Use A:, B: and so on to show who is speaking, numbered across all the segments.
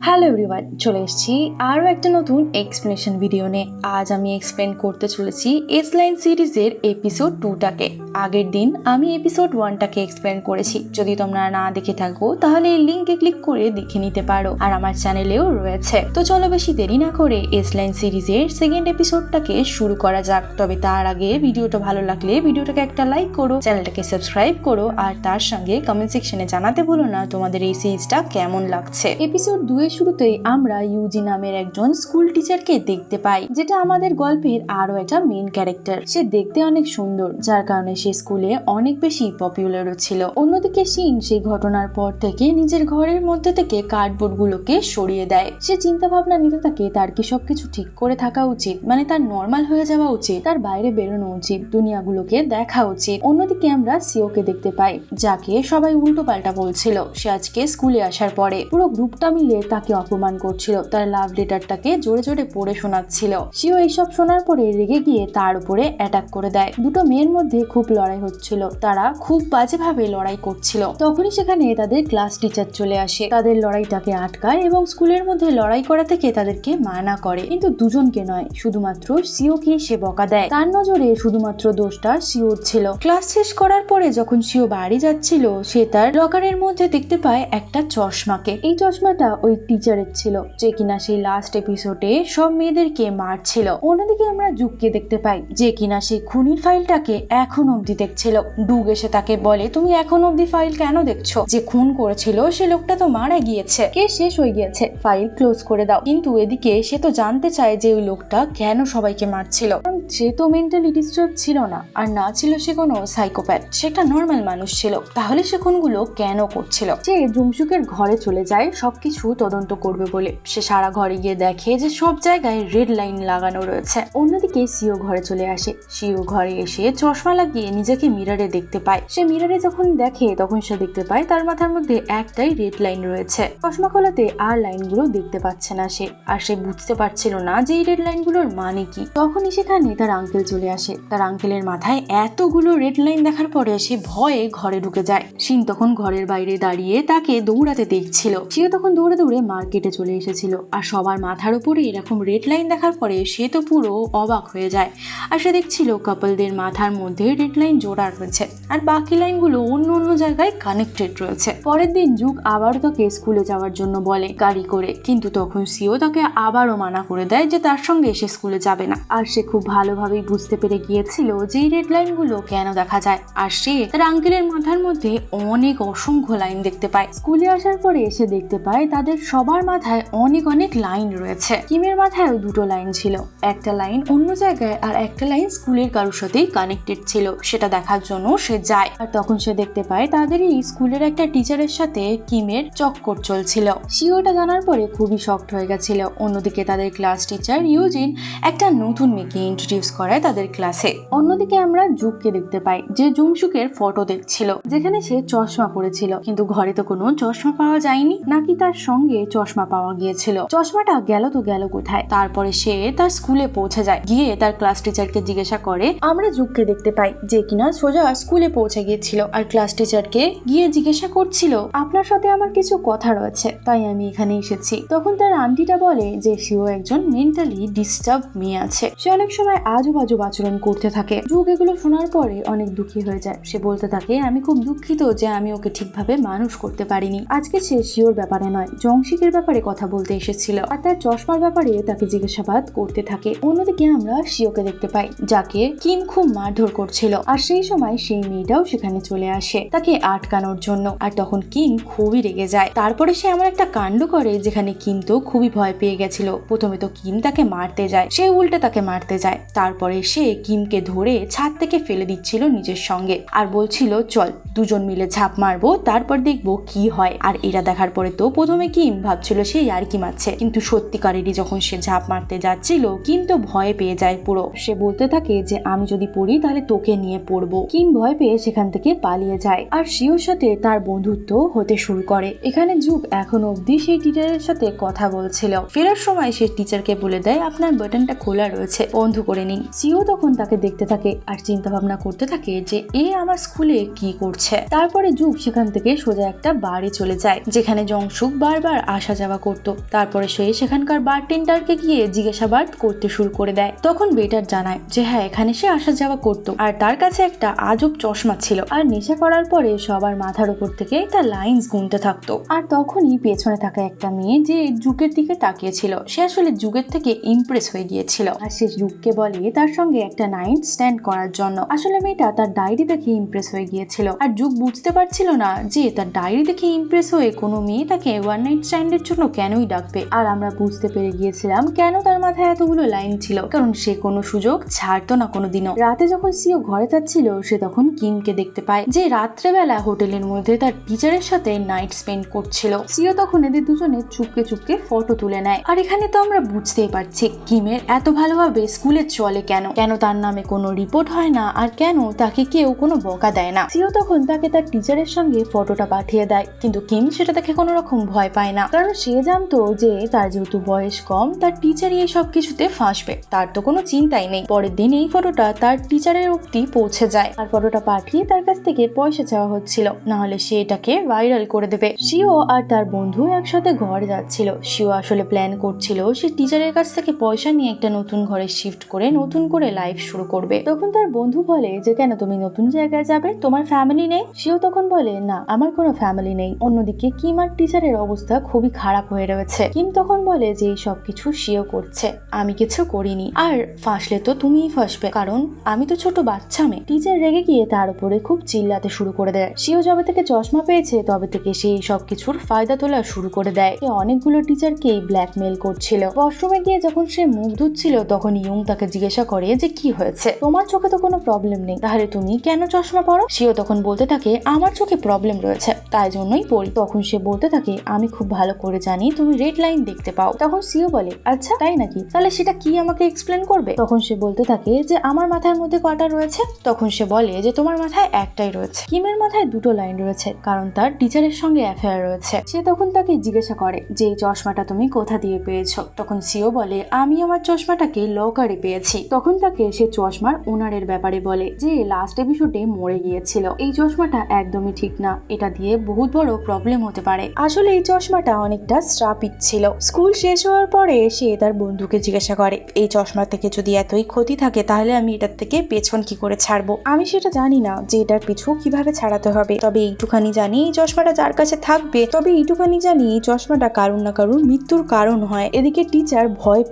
A: Hello everyone, চলে এসেছি আরও একটা নতুন এক্সপ্লেনেশন ভিডিও নিয়ে। আজ আমি এক্সপ্লেন করতে চলেছি এস লাইন সিরিজের এপিসোড 2টাকে। আগের দিন আমি এপিসোড 1টাকে এক্সপ্লেন করেছি। যদি তোমরা না দেখে থাকো তাহলে এই লিঙ্কে ক্লিক করে দেখে নিতে পারো, আর আমার চ্যানেলেও রয়েছে। তো চলো বেশি দেরি না করে এস লাইন সিরিজের সেকেন্ড এপিসোডটাকে শুরু করা যাক। তবে তার আগে ভিডিওটা ভালো লাগলে ভিডিওটাকে একটা লাইক করো, চ্যানেলটাকে সাবস্ক্রাইব করো, আর তার সঙ্গে কমেন্ট সেকশনে জানাতে ভুলো না তোমাদের এই সিরিজটা কেমন লাগছে। এপিসোড 2 শুরুতেই আমরা ইউজি নামের একজন স্কুল টিচারকে দেখতে পাই, যেটা আমাদের গল্পের আরো একটা মেইন ক্যারেক্টার। সে দেখতে অনেক সুন্দর, যার কারণে সে স্কুলে অনেক বেশি পপুলারও ছিল। অন্যদিকে শিন সেই ঘটনার পর থেকে নিজের ঘরের মধ্যে থেকে কার্ডবোর্ড গুলোকে সরিয়ে দেয়। সে চিন্তা ভাবনা নিতে থাকে তার কি সবকিছু ঠিক করে থাকা উচিত, মানে তার নর্মাল হয়ে যাওয়া উচিত, তার বাইরে বেরোনো উচিত, দুনিয়াগুলোকে দেখা উচিত। অন্যদিকে আমরা সিওকে দেখতে পাই, যাকে সবাই উল্টো পাল্টা বলছিল। সে আজকে স্কুলে আসার পরে পুরো গ্রুপটা মিলে তাকে অপমান করছিল, তার লাভ লেটারটাকে জোরে জোরে পড়ে শোনাচ্ছিল। সিও এইসব শোনার পরে রেগে গিয়ে তার উপরে অ্যাটাক করে দেয়। দুটো মেয়ের মধ্যে খুব লড়াই হচ্ছিল, তারা খুব বাজেভাবে লড়াই করছিল। তখনই সেখানে তাদের ক্লাস টিচার চলে আসে, তাদের লড়াইটাকে আটকায় এবং স্কুলের মধ্যে লড়াই করা থেকে তাদেরকে মানা করে। কিন্তু দুজনকে নয়, শুধুমাত্র সিওকে সে বকা দেয়। তার নজরে শুধুমাত্র দোষটা সিওর ছিল। ক্লাস শেষ করার পরে যখন সিও বাড়ি যাচ্ছিল, সে তার লকারের মধ্যে দেখতে পায় একটা চশমাকে। এই চশমাটা ওই টিচারের ছিল, যে কিনা সেই লাস্ট এপিসোডে সব মেয়েদেরকে মারছিল। অন্যদিকে আমরা জুককে দেখতে পাই, যে কিনা সেই খুনির ফাইলটাকে এখন অবধি দেখছিল। ডুগ এসে তাকে বলে, তুমি এখন অবধি ফাইল কেন দেখছো? যে খুন করেছিল সে লোকটা তো মারা গিয়েছে, কেস শেষ হয়ে গিয়েছে, ফাইল ক্লোজ করে দাও। কিন্তু এদিকে সে তো জানতে চায় যে ওই লোকটা কেন সবাইকে মারছিল। সে তো মেন্টালি ডিস্টার্ব ছিল না, আর না ছিল সে কোনো সাইকোপ্যাথ, সে একটা নর্মাল মানুষ ছিল। তাহলে সে খুনগুলো কেন করছিল? সে জুমসুকের ঘরে চলে যায় সবকিছু তদন্ত করবে বলে। সে সারা ঘরে গিয়ে দেখে যে সব জায়গায় রেড লাইন লাগানো রয়েছে। অন্যদিকে সিও ঘরে চলে আসে। সিও ঘরে এসে চশমা লাগিয়ে নিজেকে মিররে দেখতে পায়। সে মিররে যখন দেখে তখন সে দেখতে পায় তার মাথার মধ্যে একটাই রেড লাইন রয়েছে। চশমা খোলাতে আর লাইনগুলো দেখতে পাচ্ছে না সে, আর সে বুঝতে পারছিল না যে এই রেড লাইনগুলোর মানে কি। তখনই সেখানে তার আঙ্কেল চলে আসে। তার আঙ্কেলের মাথায় এতগুলো রেড লাইন দেখার পরে সে ভয়ে ঘরে ঢুকে যায়। শিন তখন ঘরের বাইরে দাঁড়িয়ে তাকে দৌড়াতে দেখছিল। সিও তখন দৌড়ে দৌড়ে মার্কেটে চলে এসেছিল, আর সবার মাথার উপরে এরকম রেড লাইন দেখার পরে সে তো পুরো অবাক হয়ে যায়। আর সে দেখছিল কাপলদের মাথার মধ্যে রেড লাইন জোড়া রয়েছে, আর বাকি লাইনগুলো অন্য অন্য জায়গায় কানেক্টেড রয়েছে। পরের দিন জুক আবারও তাকে স্কুলে যাওয়ার জন্য বলে গাড়ি করে, কিন্তু তখন সিও তাকে আবারও মানা করে দেয় যে তার সঙ্গে সে স্কুলে যাবে না। আর সে খুব ভালোভাবেই বুঝতে পেরে গিয়েছিল যে এই রেড লাইনগুলো কেন দেখা যায়, আর সে তার আঙ্কেলের মাথার মধ্যে অনেক অসংখ্য লাইন দেখতে পায়। স্কুলে আসার পরে সে দেখতে পায় তাদের সবার মাথায় অনেক অনেক লাইন রয়েছে। কিমের মাথায় দুটো লাইন ছিল, একটা লাইন অন্য জায়গায় আর একটা লাইন স্কুলের কারোর সাথেই কানেক্টেড ছিল। সেটা দেখার জন্য সে যায়, আর তখন সে দেখতে পায় তাদের এই স্কুলের একটা টিচারের সাথে কিমের চক্কর চলছিল। সিওটা জানার পরে খুবই শকড হয়ে গেছিল। অন্যদিকে তাদের ক্লাস টিচার ইউজিন একটা নতুন মেয়েকে ইন্ট্রোডিউস করায় তাদের ক্লাসে। অন্যদিকে আমরা জুককে দেখতে পাই, যে জুমসুকের ফটো দেখছিল, যেখানে সে চশমা পরেছিল। কিন্তু ঘরে তো কোনো চশমা পাওয়া যায়নি, নাকি তার সঙ্গে চশমা পাওয়া গিয়েছিল। চশমাটা গেল তো গেল কোথায়? তারপরে সে তার স্কুলে পৌঁছে যায়, গিয়ে তার ক্লাস টিচারকে জিজ্ঞাসা করে। আমরা জুককে দেখতে পাই, যে কিনা সোজা স্কুলে পৌঁছে গিয়েছিল, আর ক্লাস টিচারকে গিয়ে জিজ্ঞাসা করছিল, আপনার সাথে আমার কিছু কথা রয়েছে, তাই আমি এখানে এসেছি। তখন তার আন্টিটা বলে যে সিও একজন মেন্টালি ডিস্টার্ব মেয়ে আছে, সে অনেক সময় আজব আজব আচরণ করতে থাকে। জুক এগুলো শোনার পরে অনেক দুঃখী হয়ে যায়। সে বলতে থাকে, আমি খুব দুঃখিত যে আমি ওকে ঠিকভাবে মানুষ করতে পারিনি। আজকে সে সিওর ব্যাপারে নয়, জংশিকের ব্যাপারে কথা বলতে এসেছিল, আর তার চশমার ব্যাপারে তাকে জিজ্ঞাসাবাদ করতে থাকে। অন্যদিকে আমরা সিওকে দেখতে পাই, যাকে কিম খুব মারধর করছিল, আর সেই সময় সেই মেয়েটাও সেখানে চলে আসে তাকে আটকানোর জন্য। আর তখন কিম খুবই রেগে যায়। তারপরে সে এমন একটা কাণ্ড করে যেখানে কিম তো খুবই ভয় পেয়ে গেছিল। প্রথমে তো কিম তাকে মারতে যায়, সে উল্টে তাকে মারতে যায়। তারপরে সে কিমকে ধরে ছাদ থেকে ফেলে দিচ্ছিল নিজের সঙ্গে, আর বলছিল, চল দুজন মিলে ঝাঁপ মারবো, তারপর দেখবো কি হয়। আর এটা দেখার পরে তো প্রথমে কিম ভাবছিল সে ইয়ার্কি মারছে, কিন্তু সত্যিকারেরই যখন সে ঝাঁপ মারতে যাচ্ছিল, কিম তো ভয় পেয়ে যায় পুরো। সে বলতে থাকে যে আমি যদি পড়ি তাহলে তোকে নিয়ে পড়বো। কিম ভয় পেয়ে সেখান থেকে পালিয়ে যায়, আর সিওর সাথে তার বন্ধুত্ব হতে শুরু করে। এখানে জুক এখন অব্দি সেই টিচারের সাথে কথা বলছিল। ফেরার সময় সে টিচারকে বলে দেয়, আপনার বাটনটা খোলা রয়েছে, বন্ধ করে নিন। সিও তখন তাকে দেখতে থাকে আর চিন্তা ভাবনা করতে থাকে যে এ আমার স্কুলে কি করছে। তারপরে জুক সেখান থেকে সোজা একটা বাড়ি চলে যায়, যেখানে জংশুক বারবার আসা যাওয়া করত। তারপরে সে সেখানকার বারটেন্ডারকে গিয়ে জিজ্ঞাসাবাদ করতে শুরু করে দেয়। তখন ওয়েটার জানায় যে হ্যাঁ, এখানে সে আসা যাওয়া করত আর তার কাছে একটা আজব চশমা ছিল। আর নেশা করার পরে সবার মাথার উপর থেকে তার লাইন্স গুনতে থাকতো। আর তখনই পেছনে থাকা একটা মেয়ে যে যুগের দিকে তাকিয়েছিল, সে আসলে যুগের থেকে ইমপ্রেস হয়ে গিয়েছিল আর সে যুগকে বলে তার সঙ্গে একটা নাইট স্ট্যান্ড করার জন্য। আসলে মেয়েটা তার ডায়েরি দেখে ইমপ্রেস হয়ে গিয়েছিল আর যুগ বুঝতে পারছিল না যে তার ডায়েরি দেখে ইমপ্রেস হয়ে কোনো মেয়ে তাকে ওয়ান নাইট স্ট্যান্ডের জন্য কেনই ডাকবে। আর আমরা বুঝতে পেরে গিয়েছিলাম কেন তার মাথায় এতগুলো লাইন ছিল, কারণ সে কোনো সুযোগ ছাড়তো না কোনোদিনও। রাতে যখন সিও ঘরে যাচ্ছিল সে তখন কিমকে দেখতে পায় যে রাত্রেবেলা হোটেলের মধ্যে তার টিচারের সাথে নাইট স্পেন্ড করছিল। সিও তখন এদের দুজনে চুপকে চুপকে ফটো তুলে নেয়। আর এখানে তো আমরা বুঝতেই পারছি কিমের এত ভালোভাবে স্কুলে চলে কেন তার নামে কোনো রিপোর্ট হয় না আর কেন তাকে কেউ কোনো বকা দেয় না। সিও তখন তাকে তার টিচারের সঙ্গে ফটোটা পাঠিয়ে দেয়, কিন্তু কিম সেটা দেখে কোনো রকম ভয় পায় না, কারণ সে জানতো যে তার যেহেতু বয়স কম তার টিচারই এই সব কিছুতে ফাঁসবে, তার তো কোনো চিন্তাই নেই। পরের দিন এই ফটোটা তার টিচারের অবধি পৌঁছে যায় আর ফটোটা পাঠিয়ে তার কাছ থেকে পয়সা চাওয়া হচ্ছিল, না হলে সে এটাকে ভাইরাল করে দেবে। শিও আর তার বন্ধু একসাথে ঘরে যাচ্ছিল। শিও আসলে প্ল্যান করছিল সে টিচারের কাছ থেকে পয়সা নিয়ে একটা নতুন ঘরে শিফট করে নতুন করে লাইফ শুরু করবে। তখন তার বন্ধু বলে যে কেন তুমি নতুন জায়গায় যাবে, তোমার ফ্যামিলি নেই? শিও তখন বলে না, আমার কোনো ফ্যামিলি নেই। অন্যদিকে কিম আর টিচারের অবস্থা খুবই খারাপ হয়ে রয়েছে। কিম তখন বলে যে এই সবকিছু শিও করছে, আমি কিছু করিনি, আর ফাঁসলে তো তুমিই ফাঁসবে, কারণ আমি তো ছোট বাচ্চা মেয়ে। টিচার রেগে গিয়ে তার উপরে খুব চিল্লাতে শুরু করে দেয়। শিও যবে থেকে চশমা পেয়েছে তবে থেকে সে এই সব কিছুর ফায়দা তোলা শুরু করে দেয়। সে অনেকগুলো টিচারকেই ব্ল্যাকমেল করছিল। ওয়াশরুমে গিয়ে যখন সে মুখ ধুচ্ছিল তখন ইয়ং তাকে জিজ্ঞাসা করে যে কি হয়েছে, তোমার চোখে তো কোনো প্রবলেম নেই, তাহলে তুমি কেন চশমা পরো? শিও তখন বলতে থাকে আমার চোখে প্রবলেম রয়েছে, তাই জন্যই পড়ি। তখন সে বলতে থাকে আমি খুব ভালো করে জানি তুমি রেড লাইন দেখতে পাও। তখন সিও বলে আচ্ছা তাই নাকি, তাহলে সেটা কি আমাকে এক্সপ্লেন করবে? তখন সে বলতে থাকে যে আমার মাথার মধ্যে কটা রয়েছে? তখন সে বলে যে তোমার মাথায় একটাই রয়েছে। কিমের মাথায় দুটো লাইন রয়েছে, কারণ তার টিচারের সঙ্গে অ্যাফেয়ার রয়েছে। সে তখন তাকে জিজ্ঞাসা করে যে এই চশমাটা তুমি কোথা দিয়ে পেয়েছো? তখন সিও বলে আমি আমার চশমাটাকে লকারে পেয়েছি। তখন তাকে সে চশমার ওনারের ব্যাপারে বলে যে লাস্ট এপিসোডে মরে গিয়েছিল। এই চশমাটা একদমই ঠিক না, এটা দিয়ে বহুত বড় প্রবলেম হতে পারে। আসলে এই চশমাটা অনেকটা শ্রাপিত ছিল। স্কুল শেষ হওয়ার পরে সে তার বন্ধুকে জিজ্ঞাসা করে এই চশমা থেকে যদি এতই ক্ষতি থাকে তাহলে আমি এটার থেকে পেছন কি করে ছাড়বো? আমি সেটা জানি না যে এটার পিছু কিভাবে ছাড়াতে হবে, তবে এইটুখানি জানি এই চশমাটা যার কাছে থাকবে, তবে এইটুখানি জানি এই চশমাটা কারুর না কারুর মৃত্যুর কারণ হয়। এদিকে টিচার ভয়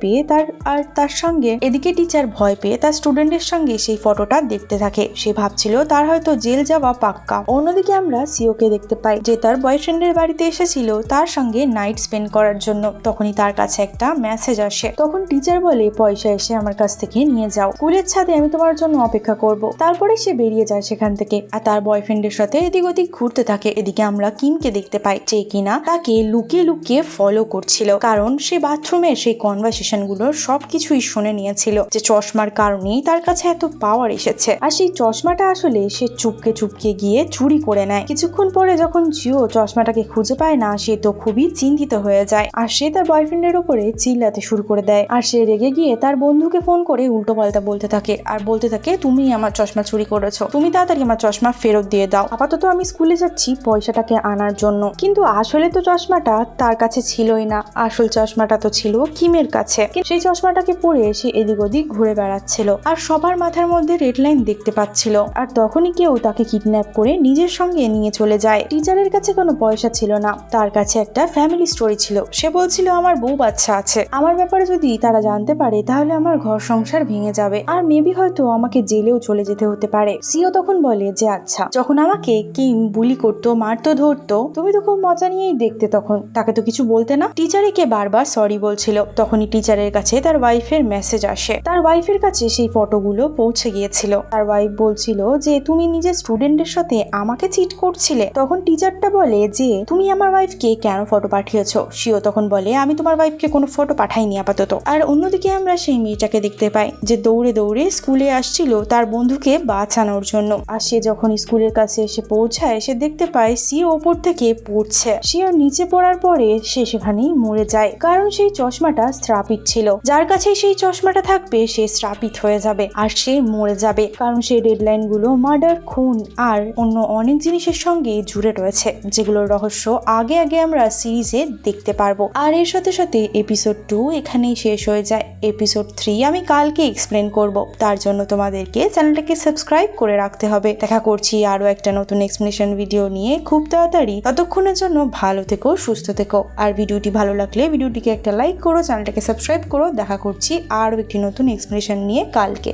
A: পেয়ে তার স্টুডেন্টের সঙ্গে সেই ফটোটা দেখতে থাকে। সে ভাবছিল তার হয়তো জেল যাওয়া পাক্কা। অন্যদিকে আমরা সিওকে দেখতে পাই যে তার বয়ফ্রেন্ডের বাড়িতে এসেছিল তার সঙ্গে নাইট স্পেন্ড করার জন্য। তখনই তার কাছে একটা মেসেজ আসে। তখন টিচার বলে পয়সা এসে আমার কাছ থেকে নিয়ে যাও, স্কুলের ছাদে আমি তোমার জন্য অপেক্ষা করব। তারপরে সে বেরিয়ে যায় সেখান থেকে আর তার বয়ফ্রেন্ডের সাথে এদিক ওদিক ঘুরতে থাকে। এদিকে আমরা কিমকে দেখতে পাই যে কিনা তাকে লুকিয়ে লুকিয়ে ফলো করছিল, কারণ সে বাথরুমের সেই কনভারসেশন গুলোর সবকিছুই শুনে নিয়েছিল যে চশমার কারণেই তার কাছে এত পাওয়ার এসেছে। আর সেই চশমাটা আসলে সে চুপকে চুপকে গিয়ে চুরি করে নেয়। কিছুক্ষণ পরে যখন জিও চশমাটাকে খুঁজে পায় না, সে তো খুবই চিন্তিত হয়ে যায় আর সে তার বয়ফ্রেন্ডের উপরে চিল্লাতে শুরু করে দেয়। আর সে রেগে গিয়ে তার বন্ধুকে ফোন করে উল্টো পাল্টা বলতে থাকে আর বলতে থাকে তুমি আমার চশমা চুরি করেছো, তুমি তাড়াতাড়ি আমার চশমা ফেরত দিয়ে দাও। আপাতত আমি স্কুলে যাচ্ছি পয়সাটাকে আনার জন্য। কিন্তু আসলে তো চশমাটা তার কাছে ছিলই না, আসল চশমাটা তো ছিল কিমের কাছে। সেই চশমাটাকে পরে সে এদিক ওদিক ঘুরে বেড়াচ্ছিল আর সবার মাথার মধ্যে রেড লাইন দেখতে পাচ্ছিল। আর তখনই কেউ তাকে কিডন্যাপ করে নিজের সঙ্গে নিয়ে চলে যায়। টিচারের কাছে কোনো পয়সা ছিল না, তার কাছে একটা ফ্যামিলি স্টোরি ছিল। সে বলছিল আমার বউ বাচ্চা আছে, আমার ব্যাপারে যদি তারা জানতে পারে তাহলে আমার ঘর সংসার ভেঙে যাবে আর মেবি হয়তো আমাকে জেলেও চলে যেতে হতে পারে। সিও তখন বলে যে আচ্ছা, যখন আমাকে কিম বুলি করতো, মারতো, ধরতো, তুমি তো খুব মজা নিয়েই দেখতে, তখন তাকে তো কিছু বলতে না। টিচারকে বারবার সরি বলছিল। তখনই টিচারের কাছে তার ওয়াইফের মেসেজ আসে। তার ওয়াইফের কাছে সেই ফটোগুলো পৌঁছে গিয়েছিল। তার ওয়াইফ বলছিল যে তুমি নিজের স্টুডেন্টের সাথে আমাকে চিট করছিলে। তখন টিচারটা বলে যে তুমি আমার ওয়াইফকে কেন ফটো পাঠিয়েছো? শিও তখন বলে আমি তোমার ওয়াইফকে কোনো ফটো পাঠাইনি আপাতত। আর অন্যদিকে আমরা সেই মেয়েটাকে দেখতে পাই যে দৌড়ে দৌড়ে স্কুলে আসছিল তার বন্ধুকে বাঁচানোর জন্য। আর সে যখন স্কুলের কাছে এসে পৌঁছায় সে দেখতে পায় সিও ওপর থেকে পড়ছে। সিও নিচে পড়ার পরে সে সেখানেই মরে যায়, কারণ সেই চশমাটা শ্রাপিত ছিল। যার কাছে সেই চশমাটা থাকবে সে শ্রাপিত হয়ে যাবে আর সে মরে যাবে, কারণ সেই ডেডলাইন গুলো মার্ডার, খুন আর অন্য অনেক জিনিসের সঙ্গে জুড়ে রয়েছে, যেগুলোর রহস্য আগে আগে আমরা সিরিজে দেখতে পারবো। আর এর সাথে সাথে এপিসোড 2 এখানেই শেষ হয়ে যায়। এপিসোড 3 আমি কালকে এক্সপ্লেন করব, তার জন্য তোমাদেরকে চ্যানেলটাকে সাবস্ক্রাইব করে রাখতে হবে। দেখা করছি আরো একটা নতুন এক্সপ্লেনেশন ভিডিও নিয়ে খুব তাড়াতাড়ি। ততক্ষণের জন্য ভালো থেকো, সুস্থ থেকো। আর ভিডিওটি ভালো লাগলে ভিডিওটিকে একটা লাইক করো, চ্যানেলটাকে সাবস্ক্রাইব করো। দেখা করছি আরো একটি নতুন এক্সপ্লেনেশন নিয়ে কালকে।